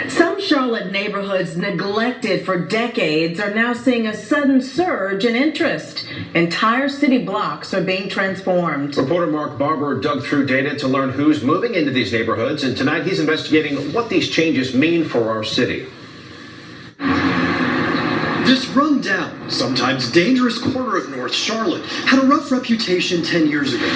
Some Charlotte neighborhoods neglected for decades are now seeing a sudden surge in interest. Entire city blocks are being transformed. Reporter Mark Barber dug through data to learn who's moving into these neighborhoods, and tonight he's investigating what these changes mean for our city. This run-down, sometimes dangerous corner of North Charlotte had a rough reputation 10 years ago.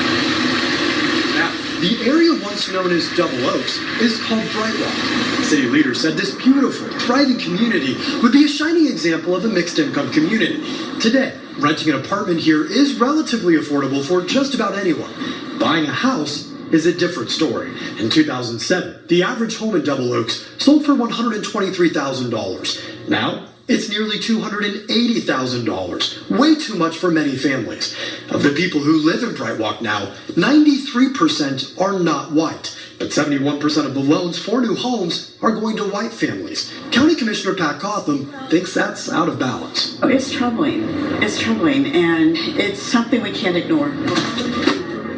Now, the area once known as Double Oaks is called Brightwalk. City leaders said this beautiful, thriving community would be a shining example of a mixed-income community. Today, renting an apartment here is relatively affordable for just about anyone. Buying a house is a different story. In 2007, the average home in Double Oaks sold for $123,000. Now, it's nearly $280,000, way too much for many families. Of the people who live in Brightwalk now, 93% are not white, but 71% of the loans for new homes are going to white families. County Commissioner Pat Cotham thinks that's out of balance. It's troubling, and it's something we can't ignore.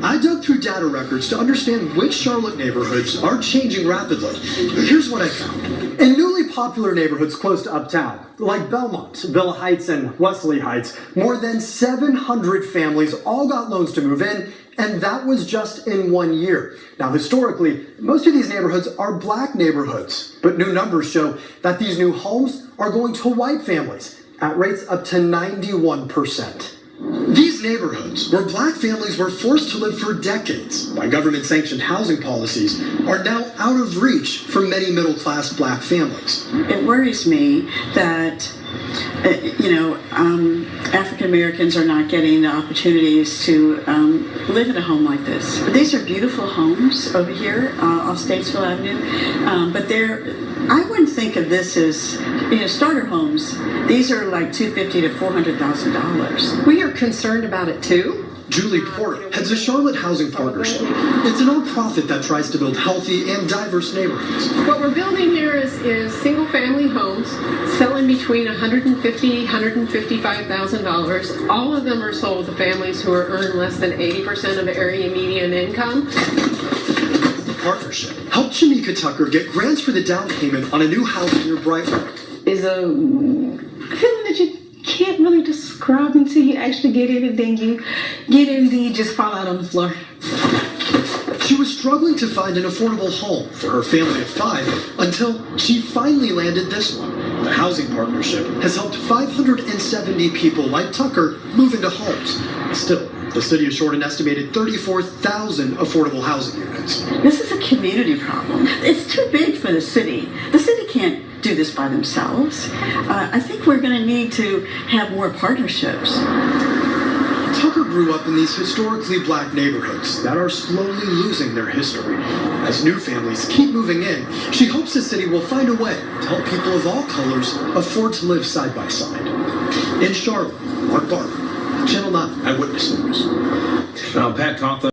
I dug through data records to understand which Charlotte neighborhoods are changing rapidly. Here's what I found. In newly popular neighborhoods close to Uptown, like Belmont, Villa Heights, and Wesley Heights, more than 700 families all got loans to move in, and that was just in 1 year. Now, historically, most of these neighborhoods are black neighborhoods, but new numbers show that these new homes are going to white families at rates up to 91%. These neighborhoods, where black families were forced to live for decades by government-sanctioned housing policies, are now out of reach for many middle-class black families. It worries me that, African Americans are not getting the opportunities to live in a home like this. These are beautiful homes over here off Statesville Avenue, but I wouldn't think of this as, starter homes. These are like $250,000 to $400,000. We are concerned about it too. Julie Porter heads a Charlotte Housing Partnership. It's a nonprofit that tries to build healthy and diverse neighborhoods. What we're building here is single-family homes selling between $150,000 and $155,000. All of them are sold to families who are earning less than 80% of the area median income. The partnership helped Shamika Tucker get grants for the down payment on a new house near Brightwalk. Is a feeling that you can't really describe until you actually get in, and then you just fall out on the floor. She was struggling to find an affordable home for her family of 5 until she finally landed this one. The Housing Partnership has helped 570 people like Tucker move into homes. Still, the city is short an estimated 34,000 affordable housing units. This is a community problem. It's too big for the city. The city can't do this by themselves. I think we're going to need to have more partnerships. Tucker grew up in these historically black neighborhoods that are slowly losing their history. As new families keep moving in, she hopes the city will find a way to help people of all colors afford to live side by side. In Charlotte, Mark Barber, Channel 9 Eyewitness News. Pat Cotham.